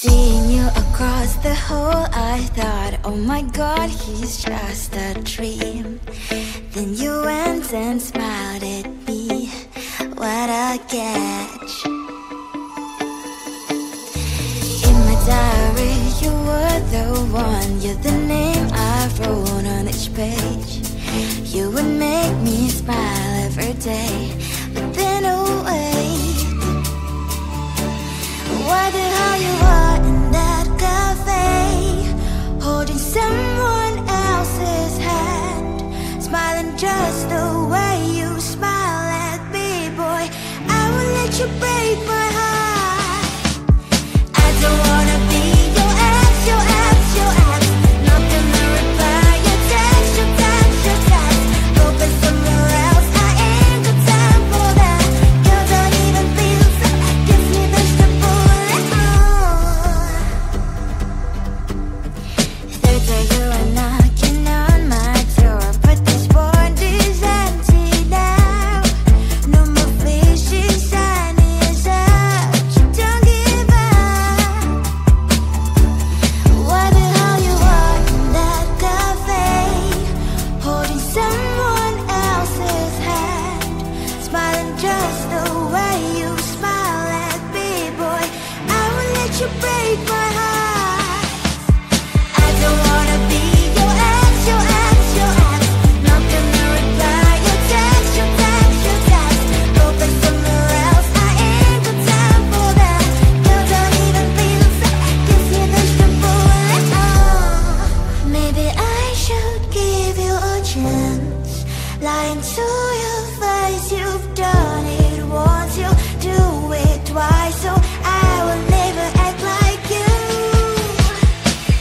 Seeing you across the hall, I thought, oh my god, he's just a dream. Then you went and smiled at me, what a catch. In my diary, you were the one, you're the name I wrote on each page. You would make me smile every day, but then oh wait, what the hell you are in that cafe, holding someone else's hand, smiling just the way you smile at me, boy. I will let you break my heart. I don't wanna be your ex, your ex, your ex. Not gonna reply your text, your text, your text. Focus somewhere else, I ain't got time for that. You don't even feel so, gives me vegetable. Third day you are knocking on my door, but this board is empty now. No more faces, sun is out. You don't give up. What the hell you are in that cafe, holding someone else's hand, smiling just the way you smile at me, boy. I will let you break my heart. I don't wanna be your ex, your ex, your ex. Not gonna reply your text, your text, your text. Focus somewhere else, I ain't got time for that. You don't even feel so, gives me vegetable. Maybe I should give you a chance. Lying to your face, you've done it once, you do it twice, so I will never act like you.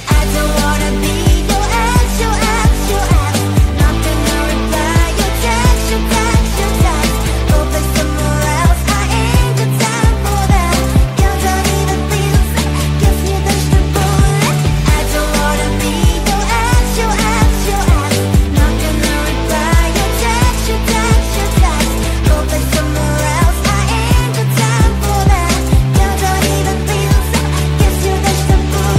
I don't wanna be your ex, your ex, your ex. Not gonna reply your text, your text, your text. Focus somewhere else, I ain't got time for that. You don't even feel so, gives me vegetable. I don't wanna be your ex, your ex, your ex. Not gonna reply your text, your text, your text. Focus somewhere else, I ain't got time for that. You don't even feel so, gives you vegetable.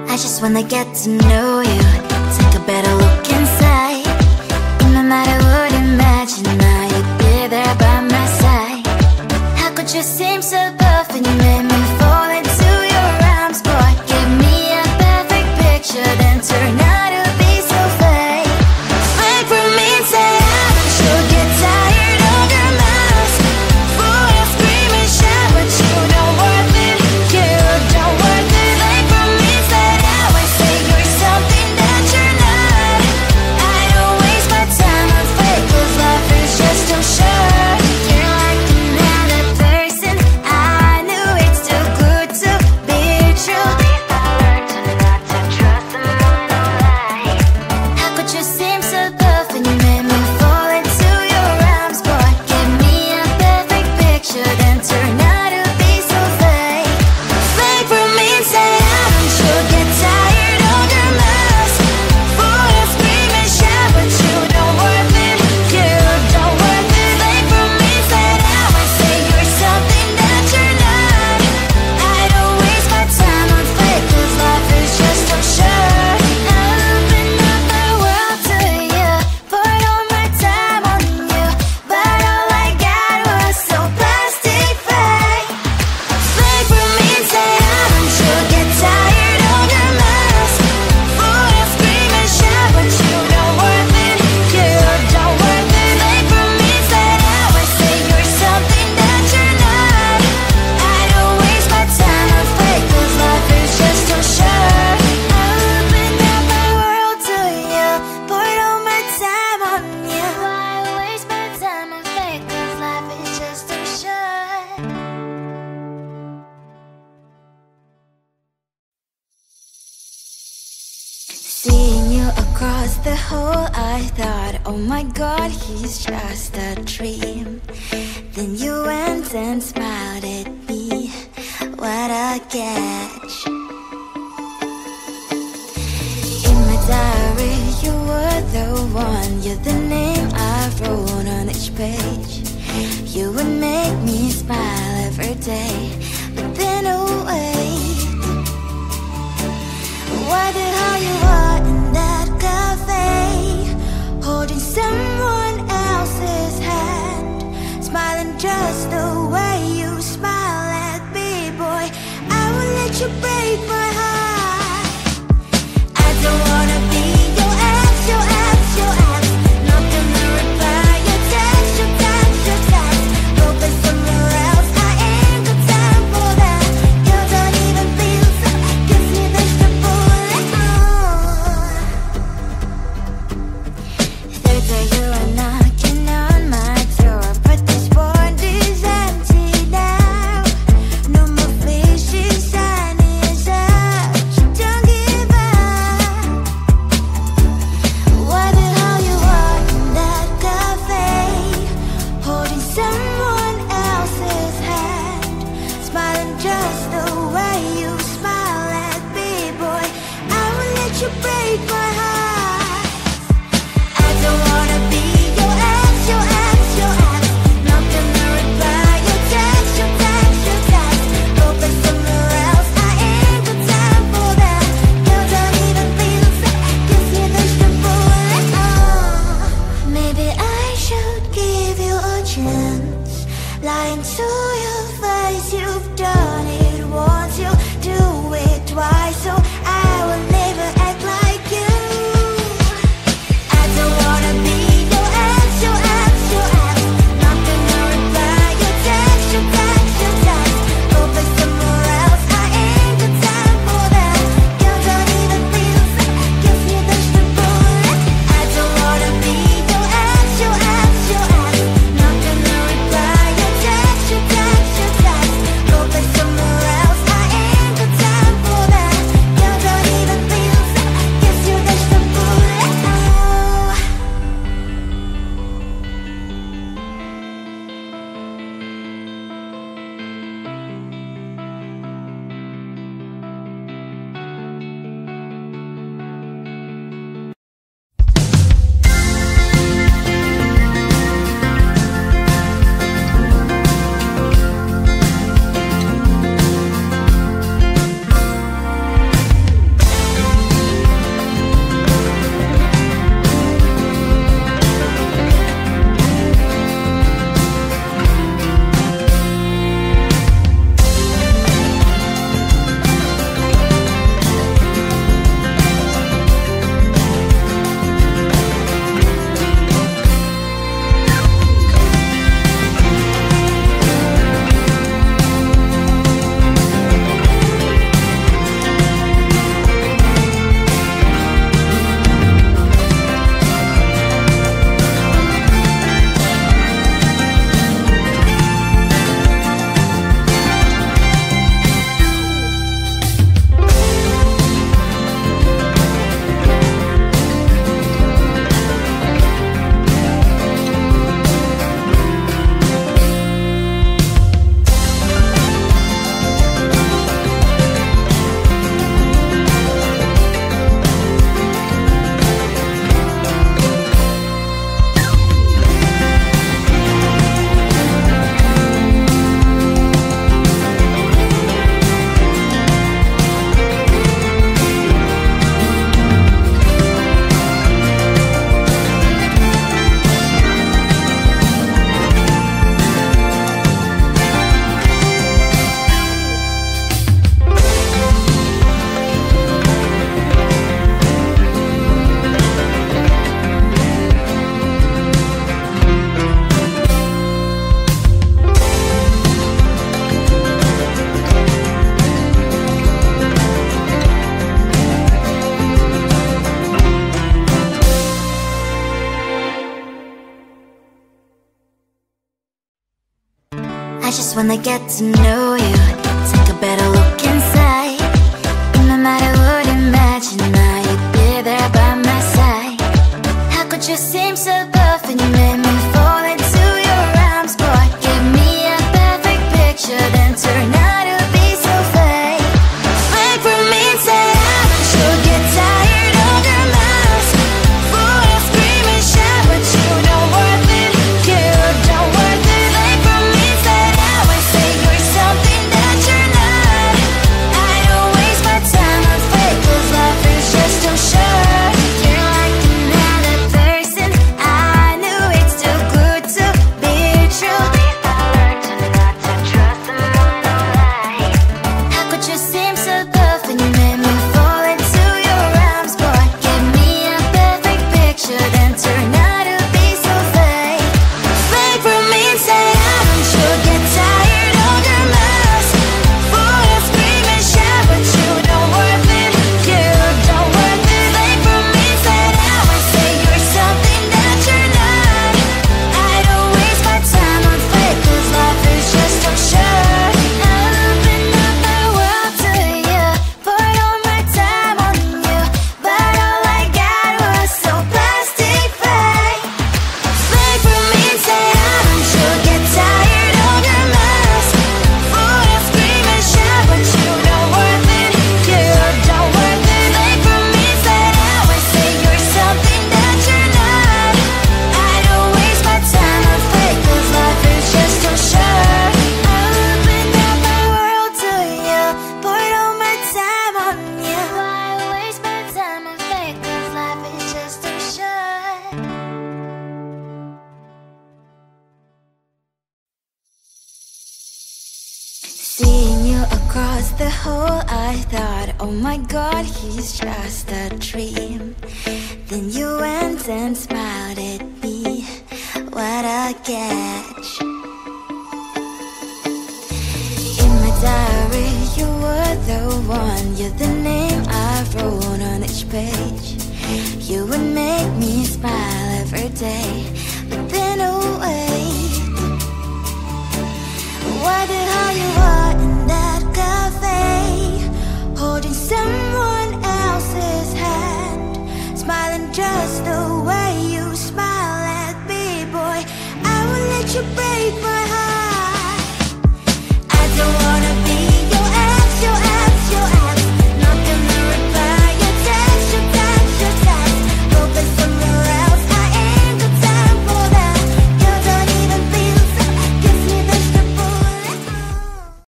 I just wanna get to know you, take a better look inside. And no matter what you imagine, now you'd be there I thought, oh my God, he's just a dream. Then you went and smiled at me. What a catch. In my diary, you were the one. You're the name I wrote on each page. You would make me smile every day. But then oh wait, why the hell you are in that cafe, holding someone else's hand, smiling just the way you smile at me, boy. I will let you break my heart. I don't wanna be your ex, your ex, your ex. Not gonna reply your text, your text, your text. Go play somewhere else, I ain't got time for that. You don't even feel so, kiss me vegetable like Third day you are knocking on my door, but this world is empty now. No more fishes, sunny as up. Don't give up. Why the hell you are in that cafe, holding someone else's hand, smiling just the way you smile at me, boy. I will let you break my heart. I don't wanna be your ex, your ex, your ex. Not gonna reply your text, your text, your text. Go play somewhere else, I ain't got time for that. You don't even feel so, kiss me vegetable like maybe I should give you a chance. Lying to your face, you've done it once, you do it twice, so I will never act like you. I don't wanna be your ex, your ex, your ex. Not gonna reply your text, your text, your text. Go play somewhere else, I ain't got time for that. You don't even feel so, kiss me vegetable. I don't wanna be your ex, your ex, your ex. Not gonna reply your text, your text, your text. Go play somewhere else, I ain't got time for that. You don't even feel so, kiss you vegetable. I just wanna get to know you, take a better look inside. No matter what, imagine now you'd be there by my side. How could you you seem so perfect, you made me fall into your arms. Boy, give me a perfect picture, then turn out to be so fake. Fake for me, say I'm sure get tired of your mouth. Full of scream and shout, but you don't worth it. You don't worth it. Fake for me, say I would say you're something that you're not. I don't waste my time on fake, 'cause life is just too short. You're like another person. I knew it's too good to be true. I learned to not to trust someone no lie. How could you seem so perfect? You made me fall into your arms. Boy, give me a perfect picture, then turn out to be so fake. Fake for me, say I'm sure get tired of your mouth. Full of scream and shout, but you don't worth it. You don't worth it. Fake for me, say I would say you're something that you're not. I don't waste my time on fake, 'cause life is just too short. I open up my world to you, poured all my time on you, but all I got was so plastic fake. Fake for me, say I'm sure get tired of your mouth. Full of scream and shout, but you don't worth it. You don't worth it. Fake for me, say I would say you're something that you're not. I don't waste my time on fake, 'cause life is just too short. I opened up my world to you, poured all my time on you. Why waste my time on fake, 'cause life is just too short. Seeing you across the hall, I thought, oh my God, he's just a dream. Then you went and smiled at me. What a catch. In my diary, you were the one. You're the name I wrote on each page.